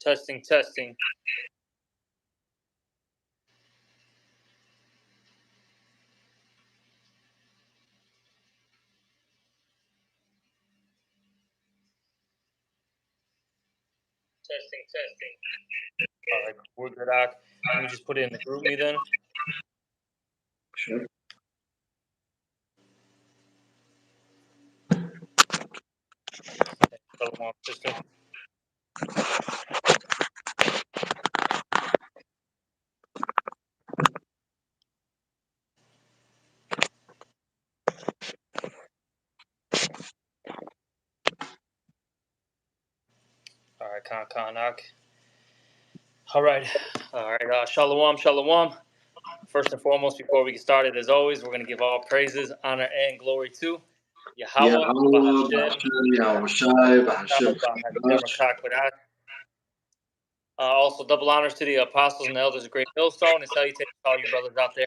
Testing, testing. Testing, testing. All right, we're good. Let me just put it in the group me then. Sure. Shalom, sister. All right, Kanak. All right. Shalom, shalom. First and foremost, before we get started, as always, we're going to give all praises, honor, and glory to Yahweh, also double honors to the apostles and the elders of Great Millstone, and salutations to all you brothers out there.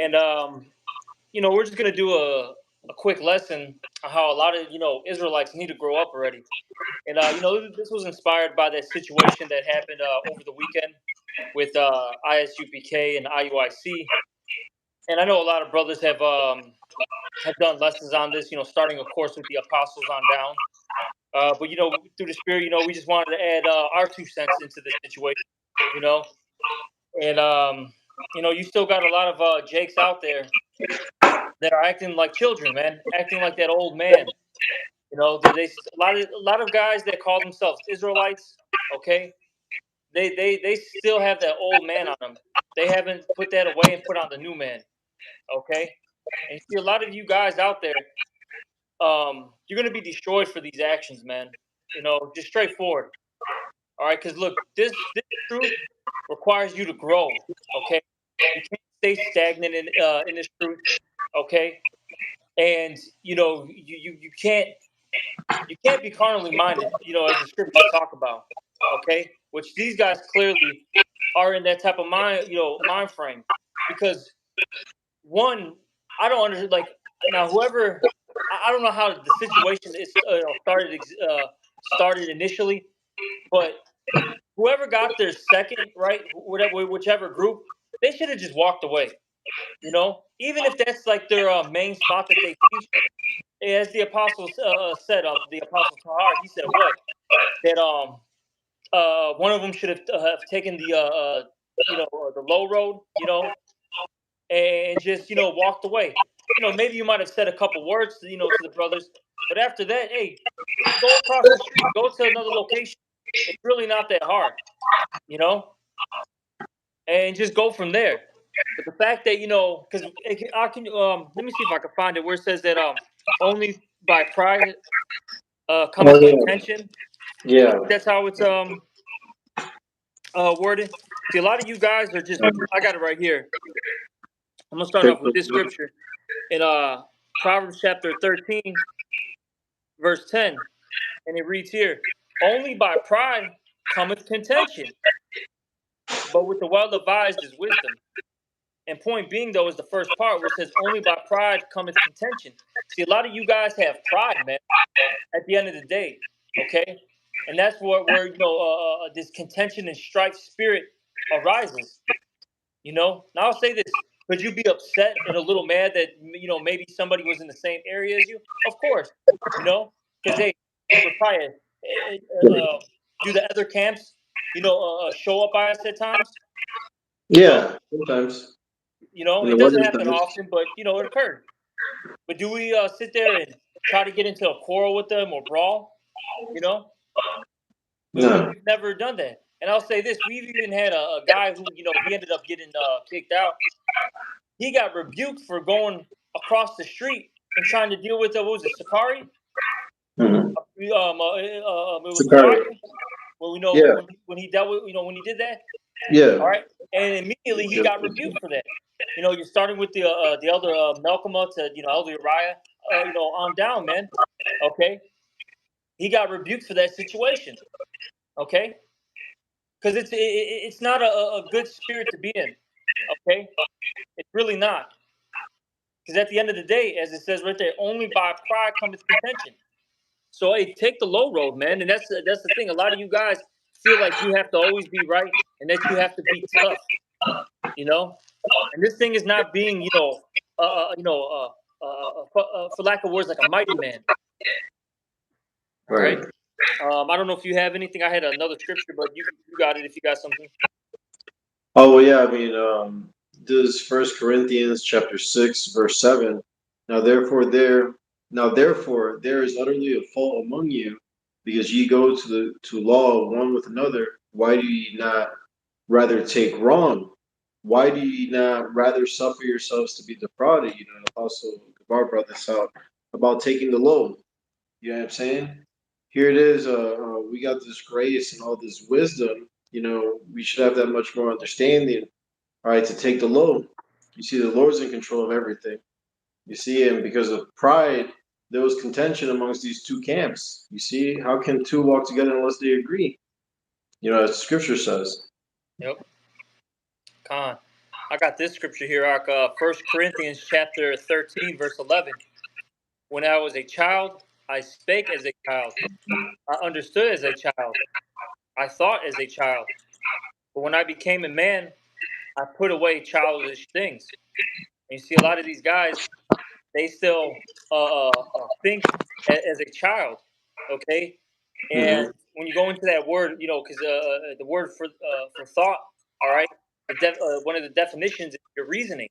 And we're just going to do a quick lesson on how a lot of Israelites need to grow up already. And this was inspired by that situation that happened over the weekend with ISUPK and IUIC. And I know a lot of brothers have done lessons on this, starting, of course, with the apostles on down. But, through the Spirit, we just wanted to add our 2 cents into the situation, And, you still got a lot of Jakes out there that are acting like children, man, acting like that old man. A lot of guys that call themselves Israelites, okay, they still have that old man on them. They haven't put that away and put on the new man, okay? And you see a lot of you guys out there, you're going to be destroyed for these actions, man. Just straightforward. All right, because look, this truth requires you to grow, okay? You can't stay stagnant in this truth, okay? And you can't be carnally minded, as the scriptures talk about, okay? Which these guys clearly are in that type of mind frame, because one, I don't understand. Like, now, whoever, I don't know how the situation is started initially, but whoever got their second, right, whichever group, they should have just walked away. Even if that's like their main spot that they teach. As the apostles said, the apostle Tahar, he said what? That one of them should have taken the the low road, and just walked away. Maybe you might have said a couple words to to the brothers, but after that, hey, go across the street, go to another location. It's really not that hard, and just go from there. But the fact that because I can let me see if I can find it where it says that only by pride cometh contention. Yeah, That's how it's worded. See, a lot of you guys are just. I got it right here. I'm gonna start off with this scripture in Proverbs chapter 13, verse 10, and it reads here: "Only by pride cometh contention, but with the well-advised is wisdom." And point being, though, is the first part where it says, "Only by pride cometh contention." See, a lot of you guys have pride, man. At the end of the day, okay, and that's where this contention and strife spirit arises. Now I'll say this: could you be upset and a little mad that maybe somebody was in the same area as you? Of course, because they would probably do the other camps, show up by us at times. Yeah, sometimes. It doesn't happen often, but it occurred. But do we sit there and try to get into a quarrel with them or brawl? We've never done that. And I'll say this: we've even had a guy who he ended up getting kicked out. He got rebuked for going across the street and trying to deal with what was it, Sakari? Mm-hmm. It was Sakari. Well, Yeah. when he dealt with when he did that. Yeah. All right, and immediately he got rebuked for that. You're starting with the elder Malcolm to elder Uriah, on down, man. Okay, he got rebuked for that situation. Okay, because it's not a good spirit to be in. Okay, it's really not. Because at the end of the day, as it says right there, only by pride cometh contention. So hey, take the low road, man. And that's the thing. A lot of you guys feel like you have to always be right and that you have to be tough, you know. And this thing is not being, for lack of words, like a mighty man. All right. Right. I don't know if you have anything. I had another scripture, but you got it if you got something. Oh well, yeah. I mean, this First Corinthians chapter 6 verse 7. Now therefore there is utterly a fault among you, because ye go to law one with another. Why do ye not rather take wrong? Why do ye not rather suffer yourselves to be defrauded? Apostle Gabar brought this out about taking the load. You know what I'm saying? Here it is. We got this grace and all this wisdom. We should have that much more understanding. All right, to take the load. You see, the Lord's in control of everything. You see, and because of pride, there was contention amongst these two camps. You see, how can two walk together unless they agree? As Scripture says. Yep. Con. I got this scripture here, 1 Corinthians chapter 13, verse 11. When I was a child, I spake as a child. I understood as a child. I thought as a child. But when I became a man, I put away childish things. And you see, a lot of these guys, they still think as a child, okay? And Hmm. when you go into that word, because the word for thought, all right, one of the definitions is your reasoning.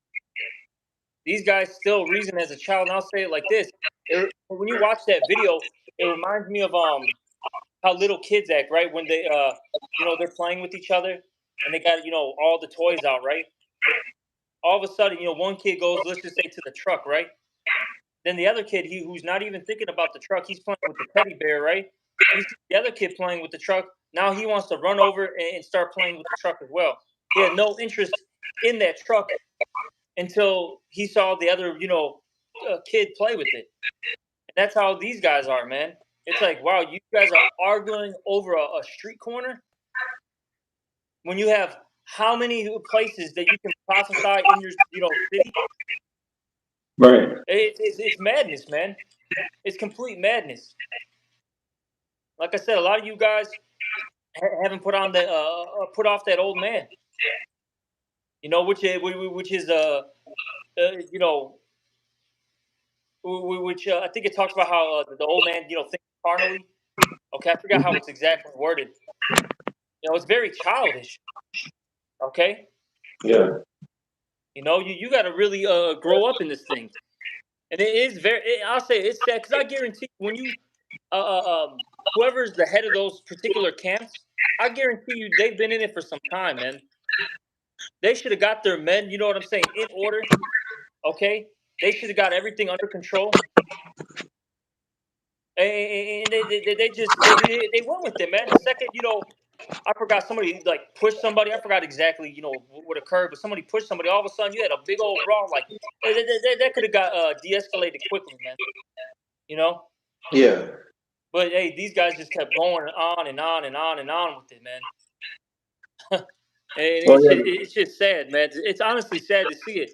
These guys still reason as a child, and I'll say it like this: when you watch that video, it reminds me of how little kids act, right? When they're playing with each other, and they got all the toys out, right? All of a sudden, one kid goes, let's just say, to the truck, right? Then the other kid, who's not even thinking about the truck, he's playing with the teddy bear, right? He sees the other kid playing with the truck. Now he wants to run over and start playing with the truck as well. He had no interest in that truck until he saw the other, kid play with it. And that's how these guys are, man. It's like, wow, you guys are arguing over a street corner when you have how many places that you can prophesy in your, city? Right. It's madness, man. It's complete madness. Like I said, a lot of you guys haven't put off that old man. Which is you know, which I think it talks about how the old man, thinks carnally. Okay, I forgot how it's exactly worded. It's very childish. Okay, Yeah. you got to really grow up in this thing, and it is I'll say it's sad because I guarantee when you whoever's the head of those particular camps, I guarantee you they've been in it for some time, man. They should have got their men, you know what I'm saying, in order. Okay, they should have got everything under control, and they went with it, man. The second, I forgot somebody like pushed somebody. I forgot exactly, what occurred, but somebody pushed somebody. All of a sudden, you had a big old brawl. Like that could have got de-escalated quickly, man. You know. Yeah. But hey, these guys just kept going on and on and on and on with it, man. And Well, it's just sad, man. It's honestly sad to see it.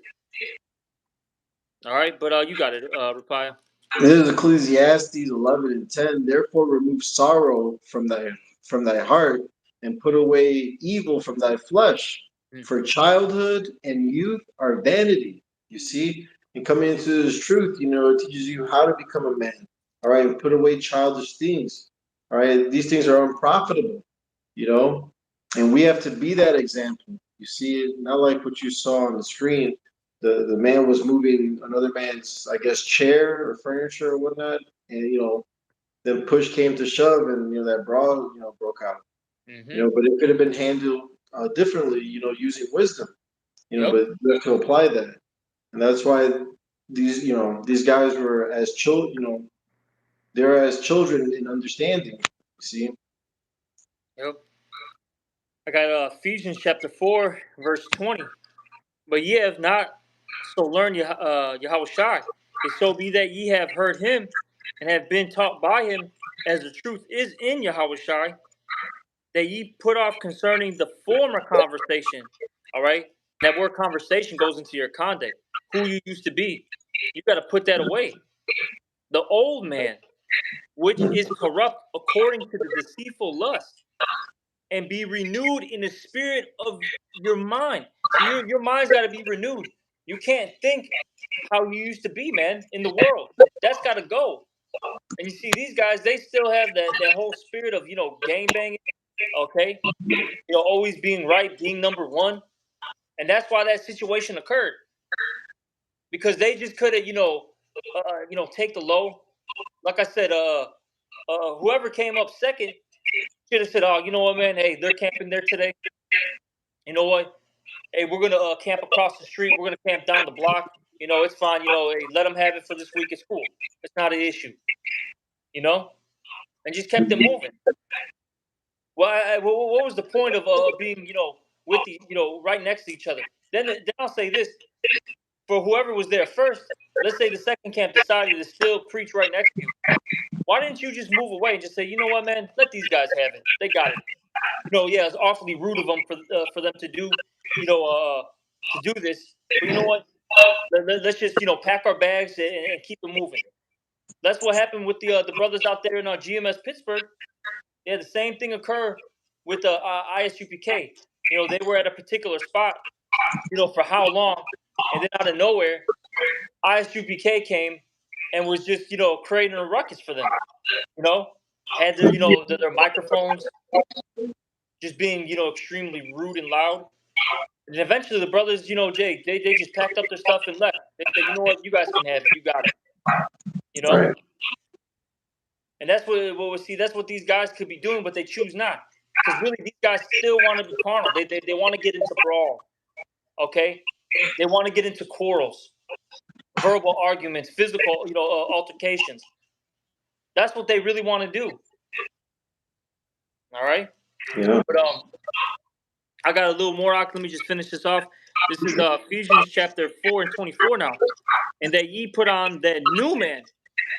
All right, but you got it, Rapaya. this is Ecclesiastes 11:10. Therefore, remove sorrow from thy heart, and put away evil from thy flesh. Mm. For childhood and youth are vanity. You see, and coming into this truth, it teaches you how to become a man. All right, and put away childish things. All right, these things are unprofitable. You know, and we have to be that example. You see it not like what you saw on the screen. The man was moving another man's, I guess, chair or furniture or whatnot, and then push came to shove, and that brawl broke out. Mm-hmm. But it could have been handled differently, using wisdom. Yep. But you have to apply that, and that's why these guys were as children. They're as children in understanding. You see. Yep. I got Ephesians chapter 4, verse 20. But ye have not so learned Yahushai. If so be that ye have heard him and have been taught by him, as the truth is in Yahushai, that ye put off concerning the former conversation. All right? That word conversation goes into your conduct. Who you used to be. You got to put that away. The old man, which is corrupt according to the deceitful lust. and be renewed in the spirit of your mind. So your mind's got to be renewed. You can't think how you used to be, man, in the world. That's got to go. And you see, these guys, they still have that whole spirit of, game banging, okay? Always being right, being number one. And that's why that situation occurred. Because they just couldn't, take the low. Like I said, whoever came up second should have said, "Oh, you know what, man? Hey, they're camping there today. You know what? Hey, we're gonna camp across the street. We're gonna camp down the block. It's fine. Hey, let them have it for this week. It's cool. It's not an issue. You know." And just kept it moving. Well, what was the point of being, with the, right next to each other? Then I'll say this: for whoever was there first, let's say the second camp decided to still preach right next to you. Why didn't you just move away and just say, you know what, man? Let these guys have it. They got it. Yeah, it's awfully rude of them for them to do, to do this. But you know what? Let's just pack our bags and keep it moving. That's what happened with the brothers out there in GMS Pittsburgh. Yeah, the same thing occur with the ISUPK. They were at a particular spot, for how long, and then out of nowhere, ISUPK came and was just creating a ruckus for them. Had their their microphones just being extremely rude and loud. And eventually the brothers, Jake, they just packed up their stuff and left. They said, you know what, you guys can have it, you got it. Right. And that's what we see. That's what these guys could be doing, but they choose not. Because really, these guys still want to be carnal. They want to get into brawl. Okay, they want to get into quarrels, verbal arguments, physical, altercations. That's what they really want to do. All right. Yeah. But I got a little more. Let me just finish this off. This is Ephesians chapter 4 and 24 now. And that ye put on that new man,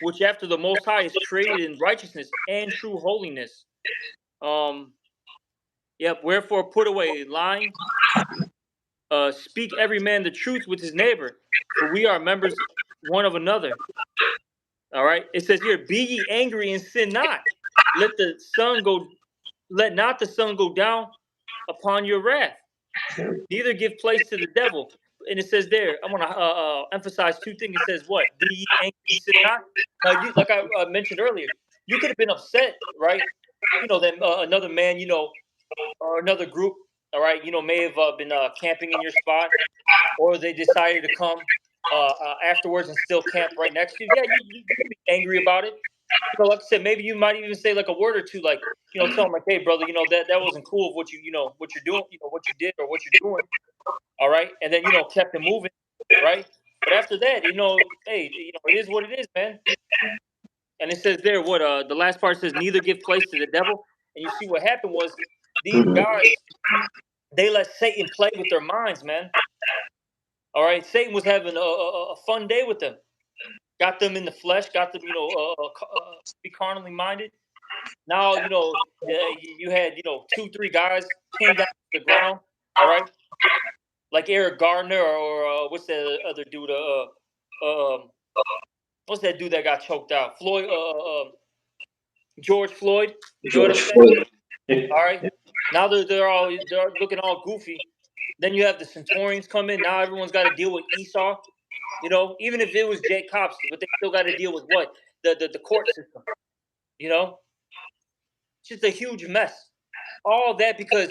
which after the Most High is created in righteousness and true holiness. Yep. Wherefore put away lying. Speak every man the truth with his neighbor, for we are members one of another. All right. It says here, be ye angry and sin not. Let not the sun go down upon your wrath. Neither give place to the devil. And it says there, I want to emphasize two things. It says what? Be ye angry and sin not. Now, like I mentioned earlier, you could have been upset, right? That another man, or another group, all right, may have been camping in your spot, or they decided to come afterwards and still camp right next to you. Yeah, you could be angry about it. Like I said, maybe you might even say like a word or two, like, tell them like, hey, brother, that wasn't cool of what what you're doing, what you did or what you're doing. All right. And then, kept it moving. Right. But after that, hey, it is what it is, man. And it says there, what, the last part says, neither give place to the devil. And you see what happened was these guys, they let Satan play with their minds, man. All right. Satan was having a fun day with them. Got them in the flesh, got them, be carnally minded. Now, you had, 2-3 guys pinned down to the ground. All right. Like Eric Gardner or what's that other dude? What's that dude that got choked out? Floyd, George Floyd. George Floyd. All right. Now they're looking all goofy. Then you have the Centurions come in. Now everyone's got to deal with Esau. Even if it was Jay Cops, but they still got to deal with what? The court system. It's just a huge mess. All that because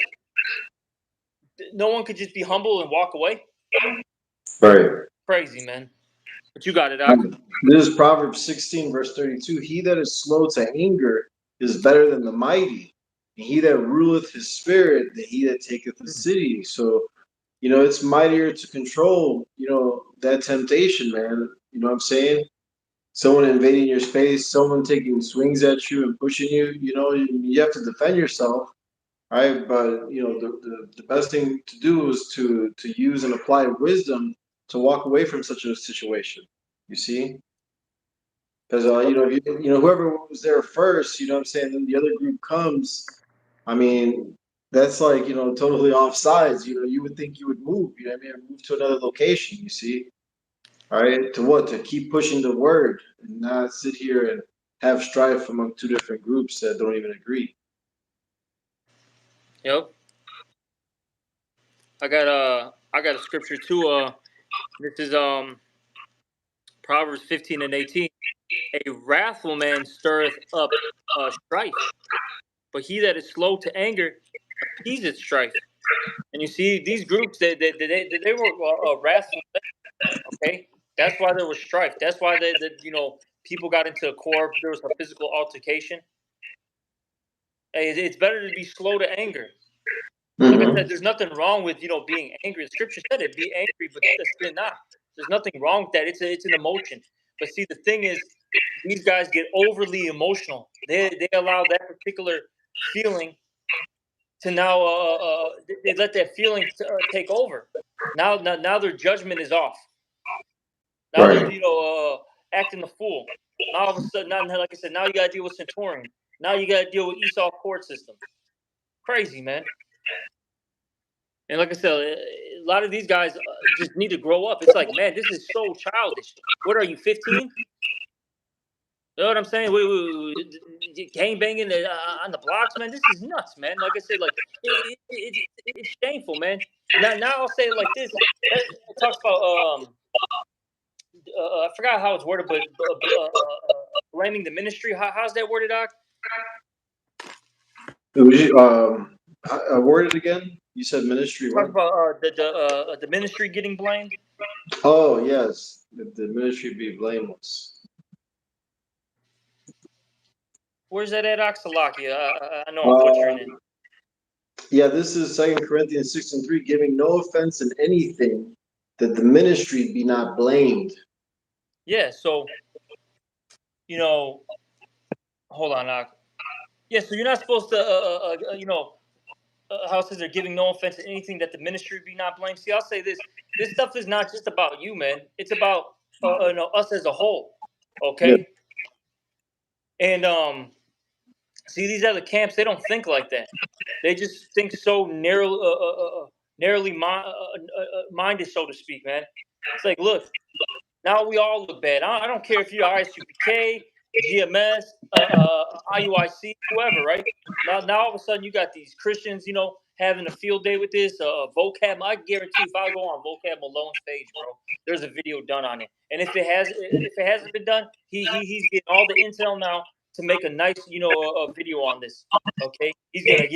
no one could just be humble and walk away. Right. Crazy, man. But you got it, Doc. This is Proverbs 16, verse 32. He that is slow to anger is better than the mighty. And he that ruleth his spirit than he that taketh a city. So, it's mightier to control, that temptation, man. You know what I'm saying? Someone invading your space, someone taking swings at you and pushing you, you have to defend yourself. Right, but the best thing to do is to use and apply wisdom to walk away from such a situation. You see, because whoever was there first, what I'm saying, then the other group comes. I mean, that's like totally off sides. You would think you would move. You know what I mean? Move to another location. You see, all right, to what? To keep pushing the word and not sit here and have strife among two different groups that don't even agree. Yep. I got a scripture too. This is Proverbs 15:18. A wrathful man stirreth up strife, but he that is slow to anger appeaseth strife. And you see, these groups, they were wrathful. Okay, that's why there was strife. That's why people got into a core. There was a physical altercation. Hey, it's better to be slow to anger. Like I Mm-hmm. said, there's nothing wrong with being angry. The scripture said it: be angry, but sin not. There's nothing wrong with that. It's an emotion. But see, the thing is, these guys get overly emotional. They allow that particular feeling to now they let that feeling take over. Now their judgment is off. Now they're Right. acting the fool. Now all of a sudden, now, like I said, now you got to deal with Centurion. Now you got to deal with Esau court system. Crazy, man. And like I said, a lot of these guys just need to grow up. It's like, man, this is so childish. What are you, 15? You know what I'm saying? Gang banging on the blocks, man. This is nuts, man. Like I said, like it's shameful, man. Now I'll say it like this. It talks about I forgot how it's worded, but blaming the ministry. How's that worded, Doc? Word it again. You said ministry. Talk What? about the ministry getting blamed. Oh yes, the ministry be blameless. Where's that at, Oxalakia? I know I'm butchering Um, it. yeah, this is 2 Corinthians 6:3, giving no offense in anything, that the ministry be not blamed. Yeah, so hold on, Doc. Yeah, so you're not supposed to, how it says they're giving no offense to anything that the ministry be not blamed. See, I'll say this: this stuff is not just about you, man. It's about us as a whole. Yeah. Okay, and see, these other camps, they don't think like that. They just think so narrowly minded, so to speak, man. It's like, look, now we all look bad. I don't care if you're ISUPK, GMS, IUIC, whoever, right? Now all of a sudden you got these Christians, having a field day with this. Vocab, I guarantee if I go on Vocab Malone's page, bro, there's a video done on it. And if it hasn't been done, he's getting all the intel now to make a nice, a video on this. Okay, he's gonna,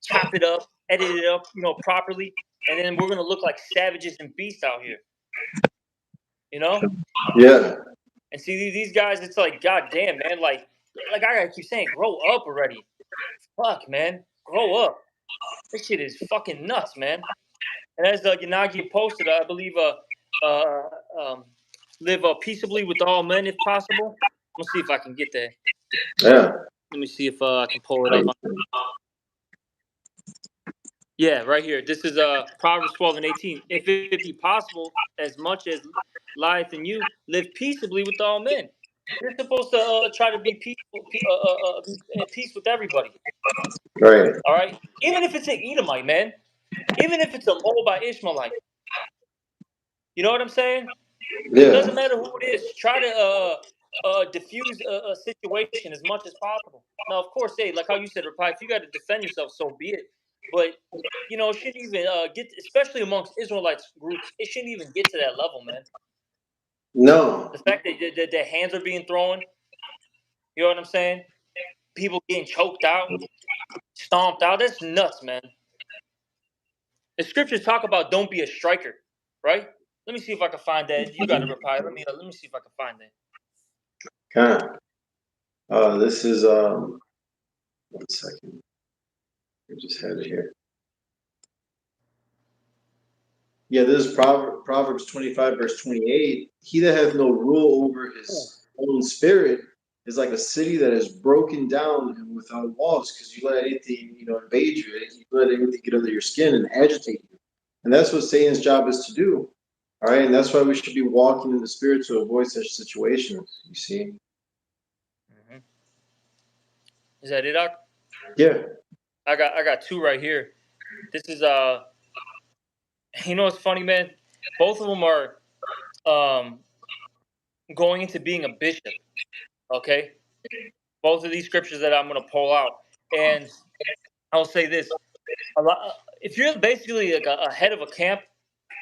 chop it up, edit it up, properly, and then we're gonna look like savages and beasts out here. You know? Yeah. And see these guys, it's like, god damn, man, like I gotta keep saying, grow up already. Fuck, man, grow up. This shit is fucking nuts, man. And as Yanagi posted, I believe, live peaceably with all men if possible. I'm gonna see if I can get that. Yeah. Let me see if I can pull it up. Yeah, right here. This is Proverbs 12:18. If it be possible, as much as lieth in you, live peaceably with all men. You're supposed to try to be peaceful, be at peace with everybody. Right. All right, even if it's an Edomite, man, even if it's a Moabite Ishmaelite. You know what I'm saying? It Yeah. doesn't matter who it is. Try to diffuse a situation as much as possible. Now, of course, hey, like how you said, Reply, if you got to defend yourself, so be it. But it shouldn't even get, especially amongst Israelites groups, it shouldn't even get to that level, man. No. The fact that their hands are being thrown, you know what I'm saying? People getting choked out, stomped out. That's nuts, man. The scriptures talk about don't be a striker, right? Let me see if I can find that. You got to Reply. Let me see if I can find that. Kind of. This is 1 second. I just had it here. Yeah, this is Proverbs 25, verse 28. He that hath no rule over his own spirit is like a city that is broken down and without walls, because you let anything, invade you. You let anything get under your skin and agitate you. And that's what Satan's job is to do. All right, and that's why we should be walking in the spirit to avoid such situations. You see? Mm-hmm. Is that it, Doc? Yeah. I got two right here. This is what's funny, man? Both of them are going into being a bishop. Okay, both of these scriptures that I'm going to pull out, and I'll say this: a lot. If you're basically like a head of a camp,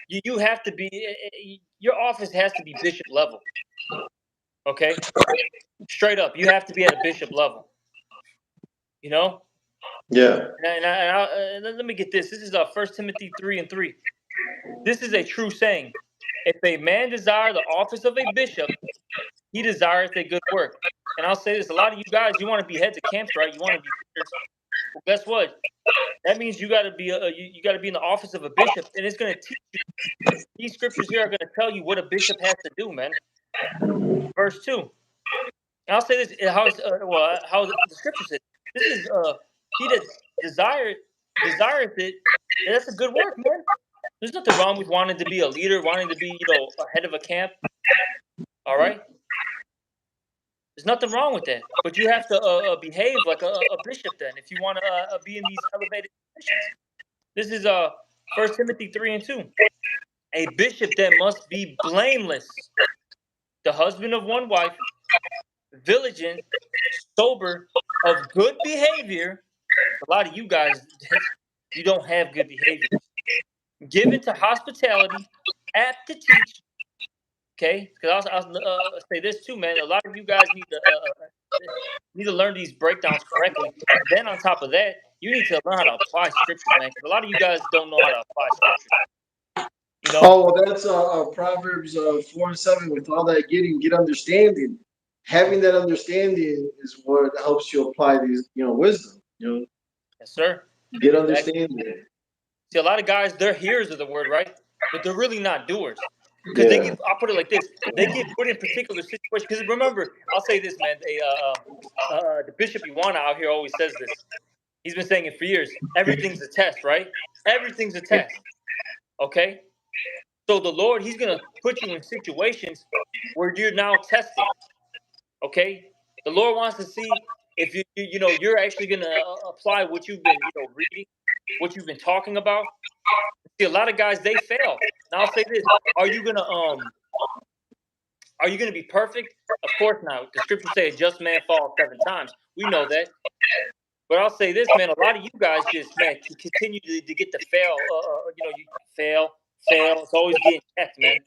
you have to be. Your office has to be bishop level. Okay, straight up, you have to be at a bishop level. You know. Yeah. Let me get this. This is 1 Timothy 3:3. This is a true saying. If a man desire the office of a bishop, he desireth a good work. And I'll say this: a lot of you guys, you want to be heads of camps, right? You want to be leaders. Well, guess what? That means you got to be you got to be in the office of a bishop, and it's going to teach you. These scriptures here are going to tell you what a bishop has to do, man. Verse 2. And I'll say this: how the scripture says. This is he that desireth it. And that's a good work, man. There's nothing wrong with wanting to be a leader, wanting to be, a head of a camp. All right. There's nothing wrong with that, but you have to behave like a bishop. Then, if you want to be in these elevated positions, this is 1 Timothy 3:2. A bishop that must be blameless, the husband of one wife, vigilant, sober, of good behavior. A lot of you guys, you don't have good behavior. Given to hospitality, apt to teach. Okay, because I'll say this too, man. A lot of you guys need to learn these breakdowns correctly. And then on top of that, you need to learn how to apply scriptures, man. Because a lot of you guys don't know how to apply scriptures. You know. Oh, well, that's Proverbs 4:7. With all that getting, get understanding. Having that understanding is what helps you apply these, wisdom. Yes, sir. Get Exactly. understanding. See, a lot of guys, they're hearers of the word, right? But they're really not doers. Because Yeah. I'll put it like this: they get put in particular situations. Because remember, I'll say this, man. The Bishop Iwana out here always says this. He's been saying it for years. Everything's a test, right? Everything's a test. Okay. So the Lord, He's gonna put you in situations where you're now tested. Okay. The Lord wants to see if you're actually gonna apply what you've been reading, what you've been talking about. See, a lot of guys, they fail. Now I'll say this: Are you gonna be perfect? Of course not. The scriptures say a just man falls 7 times. We know that. But I'll say this, man: a lot of you guys just, man, continue to get the fail. You fail. It's always getting checked, man.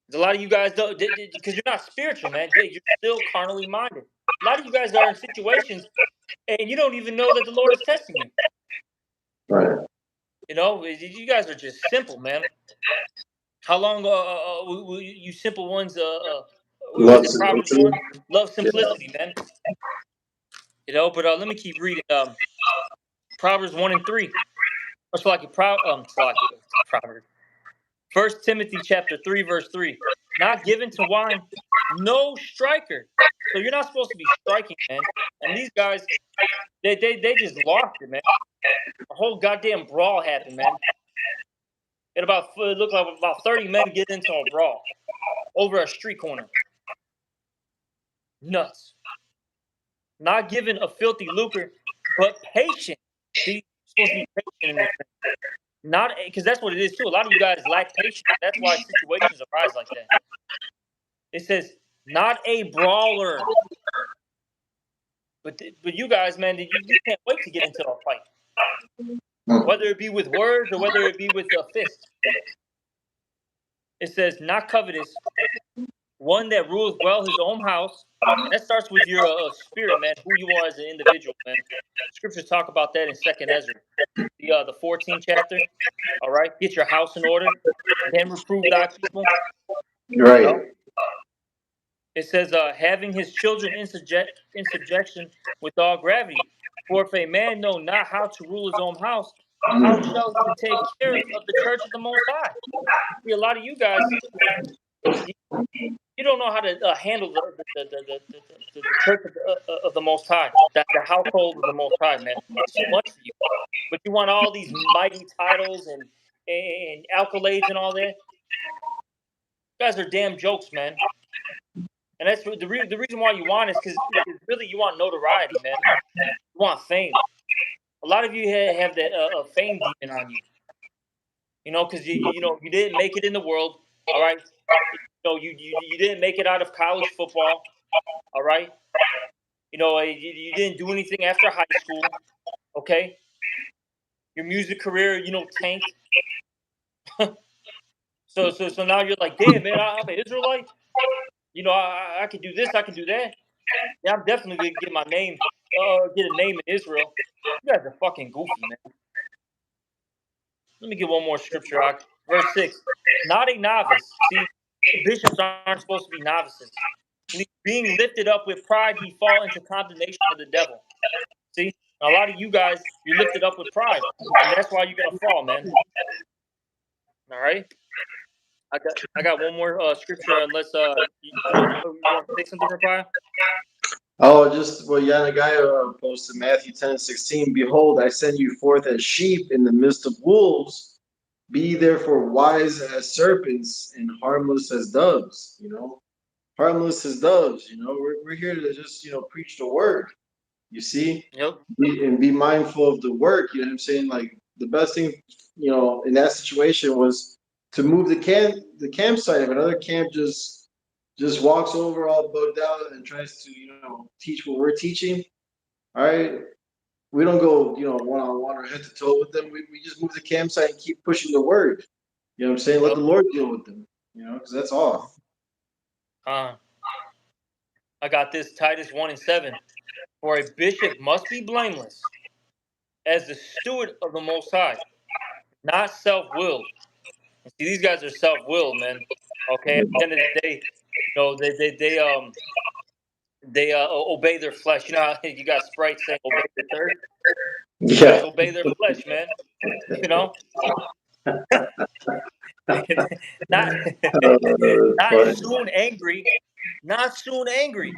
There's a lot of you guys don't, because you're not spiritual, man. You're still carnally minded. A lot of you guys are in situations and you don't even know that the Lord is testing you. Right. You guys are just simple, man. How long will you simple ones? What was Love it? Proverbs simplicity. 1. Love Yeah. simplicity, man. But let me keep reading. Proverbs 1:3. Or Proverbs. 1 Timothy chapter 3, verse 3. Not given to wine, no striker. So you're not supposed to be striking, man. And these guys, they just lost it, man. A whole goddamn brawl happened, man. It looked like about 30 men get into a brawl over a street corner. Nuts. Not given a filthy lucre, but patient. See, you're supposed to be patient in this thing. Not because that's what it is too. A lot of you guys lack patience. That's why situations arise like that. It says not a brawler, but you guys, man, you can't wait to get into a fight, whether it be with words or whether it be with a fist. It says not covetous, one that rules well his own house. And that starts with your spirit, man, who you are as an individual, man. Scriptures talk about that in 2nd Ezra, the 14th chapter. All right, get your house in order, then reprove thy people. Right. You know? It says, having his children in subjection with all gravity. For if a man know not how to rule his own house, how shall he take care of the church of the Most High? See, a lot of you guys, you don't know how to handle the church of the Most High, the household of the Most High, man. It's too much for you. But you want all these mighty titles and accolades and all that. You guys are damn jokes, man. And that's the reason why you want is because really you want notoriety, man. You want fame. A lot of you have that fame demon on you. Because you didn't make it in the world. All right. You didn't make it out of college football. All right. You didn't do anything after high school. Okay. Your music career, tanked. So now you're like, damn, man, I'm an Israelite. I can do this, I can do that. Yeah, I'm definitely gonna get my name, get a name in Israel. You guys are fucking goofy, man. Let me get one more scripture. Verse 6. Not a novice. See, bishops aren't supposed to be novices. Being lifted up with pride, he fall into condemnation of the devil. See, a lot of you guys, you're lifted up with pride, and that's why you're gonna fall, man. All right. I got one more scripture. Unless you want to say something, Raphael? Oh, Yanagaya posted Matthew 10:16. Behold, I send you forth as sheep in the midst of wolves. Be therefore wise as serpents and harmless as doves. Harmless as doves. We're here to just preach the word. You see, Yep. and be mindful of the work. You know what I'm saying? Like the best thing, in that situation was to move the campsite. If another camp just walks over all bugged out and tries to teach what we're teaching, all right, we don't go one on one or head to toe with them. We just move the campsite and keep pushing the word. You know what I'm saying? Let Yep. the Lord deal with them. Because that's all. I got this. Titus 1:7. For a bishop must be blameless, as the steward of the Most High, not self-willed. See, these guys are self-willed, man. Okay. At the end of the day, they obey their flesh. You know how you got Sprite saying obey the third? These guys Yeah. obey their flesh, man. You know, not not Fine. soon angry, not soon angry.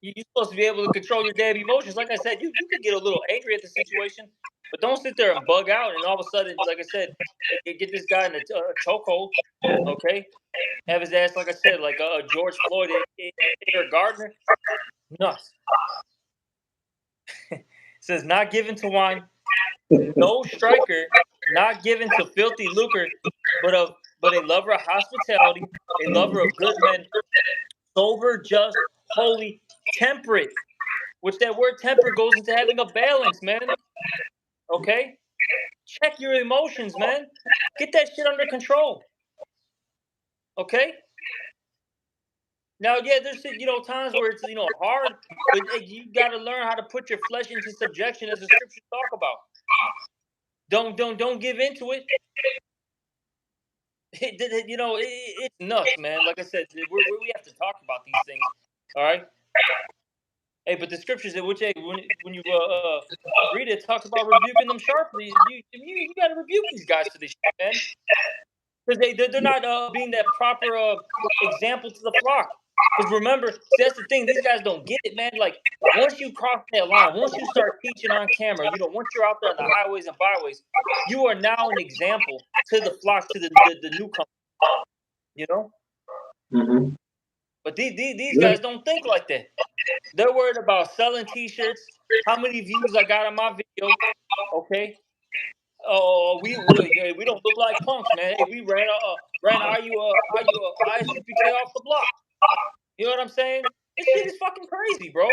You're supposed to be able to control your damn emotions. Like I said, you could get a little angry at the situation, but don't sit there and bug out. And all of a sudden, like I said, get this guy in a chokehold. Okay, have his ass, like I said, like George Floyd, Eric Gardner. Nuts. Says not given to wine, no striker, not given to filthy lucre, but a lover of hospitality, a lover of good men, sober, just, holy, temperate. Which that word temperate goes into having a balance, man. Okay? Check your emotions, man. Get that shit under control. Okay? Now, yeah, there's times where it's hard, but you got to learn how to put your flesh into subjection, as the scriptures talk about. Don't give into it. It's nuts, man. Like I said, we have to talk about these things. All right. Hey, but the scriptures, when you read it, talks about rebuking them sharply. You got to rebuke these guys for this shit, man, because they're not being that proper example to the flock. Because remember, see, that's the thing. These guys don't get it, man. Like once you cross that line, once you start teaching on camera, once you're out there on the highways and byways, you are now an example to the flock, to the newcomer. Mm-hmm. But these Yeah. guys don't think like that. They're worried about selling T-shirts, how many views I got on my video. Okay. Oh, we don't look like punks, man. Hey, we ran ISUPK off the block. You know what I'm saying? This shit is fucking crazy, bro.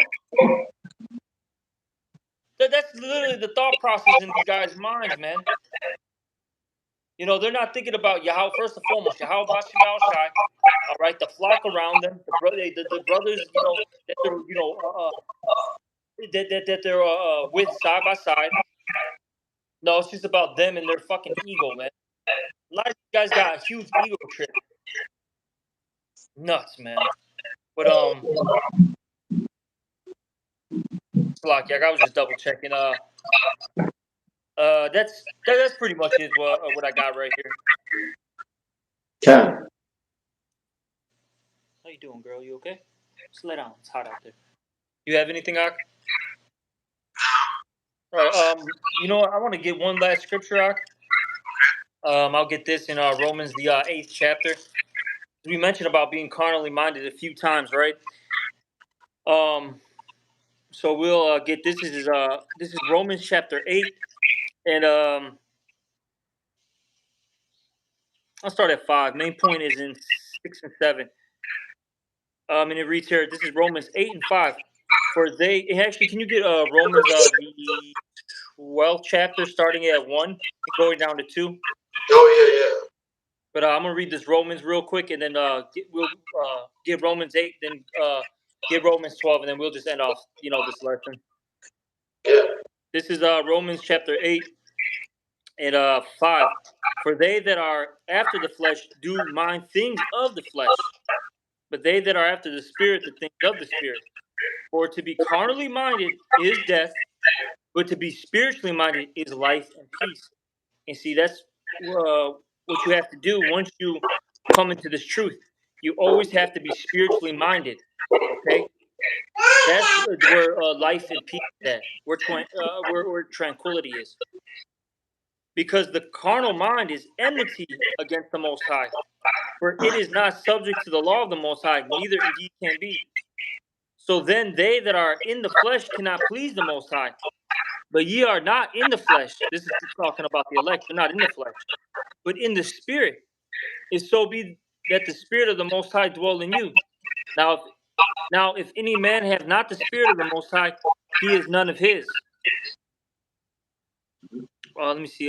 That's literally the thought process in these guys' minds, man. They're not thinking about Yahweh first and foremost. Yahweh Bashemal Shai, all right, the flock around them, the brothers, that they're that they're with side by side. No, it's just about them and their fucking ego, man. A lot of these guys got a huge ego trip. Nuts, man. But Slocky, I was just double checking. That's pretty much it. What I got right here. Can. How you doing, girl? You okay? Just lay down. It's hot out there. You have anything, Ak? All right. I want to get one last scripture, Ak. I'll get this in Romans, the 8th chapter. We mentioned about being carnally minded a few times, right? So we'll get this is Romans chapter 8, and I'll start at 5. Main point is in 6 and 7. And it reads here. This is Romans 8 and 5. For they actually, can you get Romans 12 chapters, starting at 1 and going down to 2. Oh But I'm gonna read this Romans real quick, and then we'll give Romans 8, then give Romans 12, and then we'll just end off, this lesson. yeah, yeah. This is Romans chapter 8 and 5. For they that are after the flesh do mind things of the flesh, but they that are after the Spirit, the things of the Spirit. For to be carnally minded is death, but to be spiritually minded is life and peace. And see, that's what you have to do once you come into this truth. You always have to be spiritually minded. Okay, that's where life and peace is at. Where tranquility is, because the carnal mind is enmity against the Most High, for it is not subject to the law of the Most High, neither indeed can be. So then they that are in the flesh cannot please the Most High. But ye are not in the flesh. This is talking about the elect. You're not in the flesh, but in the Spirit. If so be that the Spirit of the Most High dwell in you. Now, if any man have not the Spirit of the Most High, he is none of his. Let me see.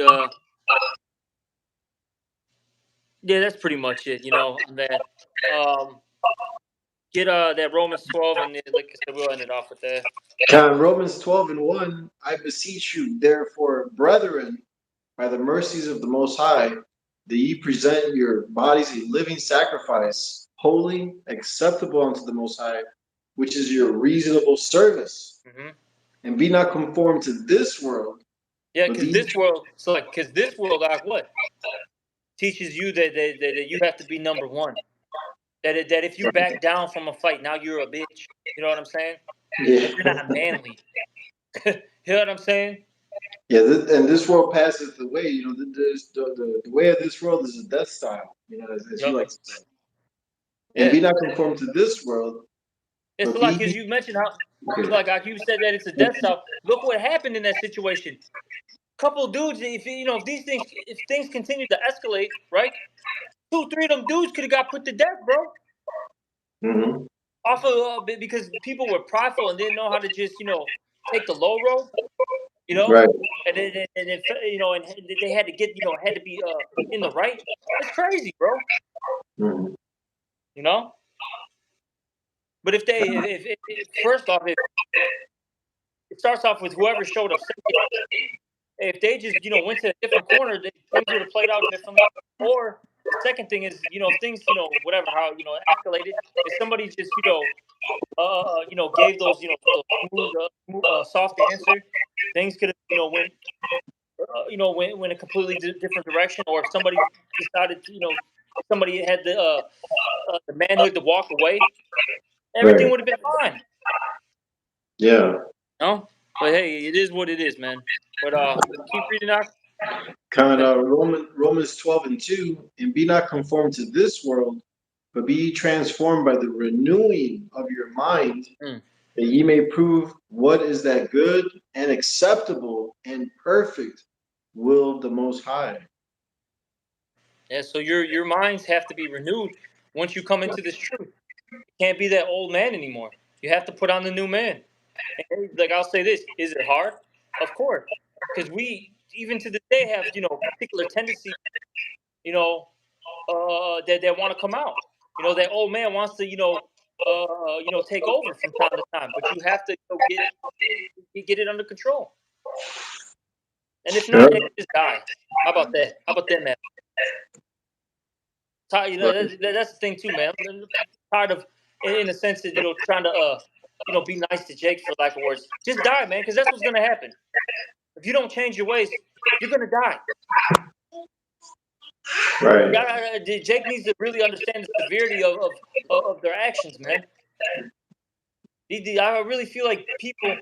Yeah, that's pretty much it. On that. Get that Romans 12, and like I said, we'll end it off with that. Romans 12 and 1, I beseech you, therefore, brethren, by the mercies of the Most High, that ye present your bodies a living sacrifice, holy, acceptable unto the Most High, which is your reasonable service. Mm-hmm. And be not conformed to this world. Yeah, because this world, like what teaches you that you have to be number one. That if you back down from a fight, now you're a bitch. You know what I'm saying? Yeah. That you're not manly. You know what I'm saying? Yeah, and this world passes the way. The way of this world is a death style. As you Yep. like to say. And Yeah. be not conformed to this world, It's but like, be as you mentioned, like you said that it's a death style. Look what happened in that situation. Couple of dudes, if things continue to escalate, right? 2, 3 of them dudes could have got put to death, bro. Mhm. Off of because people were prideful and didn't know how to just take the low road, Right. and and they had to get had to be in the right. It's crazy, bro. Mhm. You know. But if first off, if it starts off with whoever showed up second, if they just went to a different corner, things would have played out differently. Or the second thing is if things whatever how escalated, if somebody just gave those those smooth, soft answer, things could have went went a completely different direction. Or if somebody decided to if somebody had the manhood to walk away, everything Right. would have been fine. Yeah. No, but hey, it is what it is, man. But keep reading out. Romans 12 and 2, and be not conformed to this world, but be ye transformed by the renewing of your mind, Mm. that ye may prove what is that good and acceptable and perfect will of the Most High. Yeah, so your minds have to be renewed once you come into this truth. You can't be that old man anymore. You have to put on the new man. And like I'll say this: is it hard? Of course, because we even to this day have particular tendencies, that want to come out. That old man wants to take over from time to time, but you have to get it under control. And if not, Yep. hey, just die. How about that? How about that, man? Right. That's the thing too, man. I'm tired of, in a sense that trying to be nice to Jake for lack of words. Just die, man, because that's what's gonna happen. If you don't change your ways, you're gonna die. Right. Jake needs to really understand the severity of their actions, man. I really feel like people,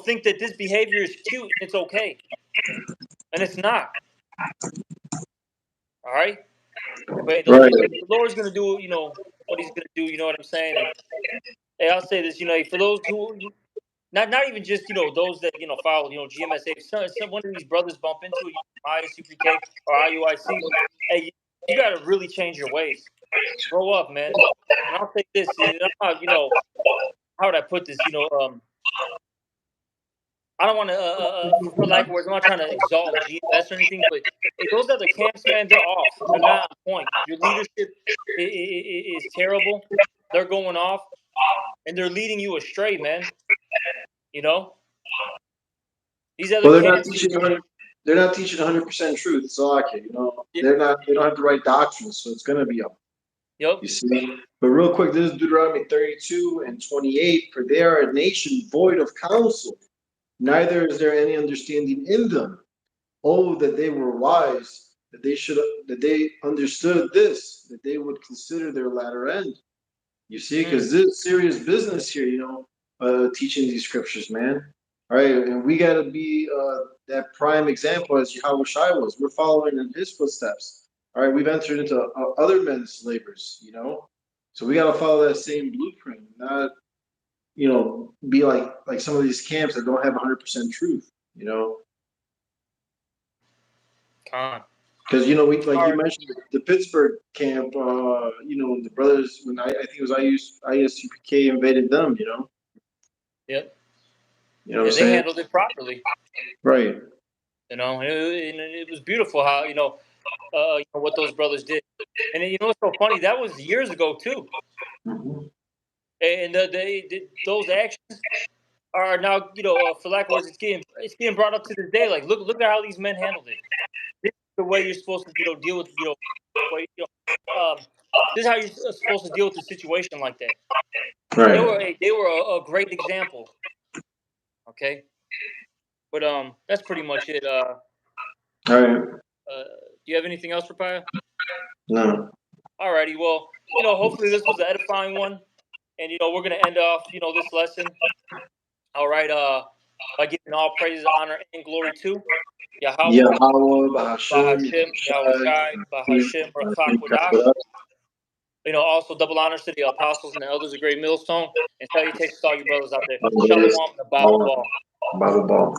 think that this behavior is cute and it's okay, and it's not. All right, but Right. the Lord's gonna do, what He's gonna do. You know what I'm saying? And hey, I'll say this, for those who not even just those that follow GMSA. Some one of these brothers bump into ISUPK or IUIC. Hey, you got to really change your ways. Grow up, man. And I'll say this. I'm not, how would I put this? I don't want to, for lack of words, I'm not trying to exalt GMS or anything, but hey, those other camps, man, they're off. They're not on point. Your leadership is terrible. They're going off, and they're leading you astray, man. You know, these other Well, camps. they're not teaching 100% truth. So okay, you know, Yep. they don't have the right doctrine, so it's gonna be up. Yep. You see, but real quick, this is Deuteronomy 32 and 28. For they are a nation void of counsel, neither is there any understanding in them. Oh, that they were wise, that they understood this, that they would consider their latter end. You see, because this is serious business here, you know, teaching these scriptures, man. All right, and we got to be that prime example as Yahweh Shai was. We're following in his footsteps. All right, we've entered into other men's labors, you know, so we got to follow that same blueprint, not, you know, be like some of these camps that don't have 100% truth, you know. Because you know, we like you mentioned the Pittsburgh camp. You know, the brothers when I think it was ISUPK invaded them. You know. Yep. You know what I'm They saying? handled it properly. Right. You know, it was beautiful how you know what those brothers did, and you know what's so funny? That was years ago too, and those actions are now, you know, for lack of words, it's getting brought up to this day. Like, look at how these men handled it. This is the way you're supposed to, you know, deal with, you know, this is how you're supposed to deal with a situation like that. Right. They were a great example. Okay, but that's pretty much it. All right. Do you have anything else, Rapaya? No. Alrighty, well, you know, hopefully this was an edifying one, and you know, we're gonna end off, you know, this lesson. All right, by giving all praises, honor, and glory to Yahweh, Bahashem, Yahweh Shai, Bahashem, Rakak. You know, also double honors to the apostles and the elders of Great Millstone, and salutations to all you brothers out there. Shalom, the Bible Ball. Bible ball.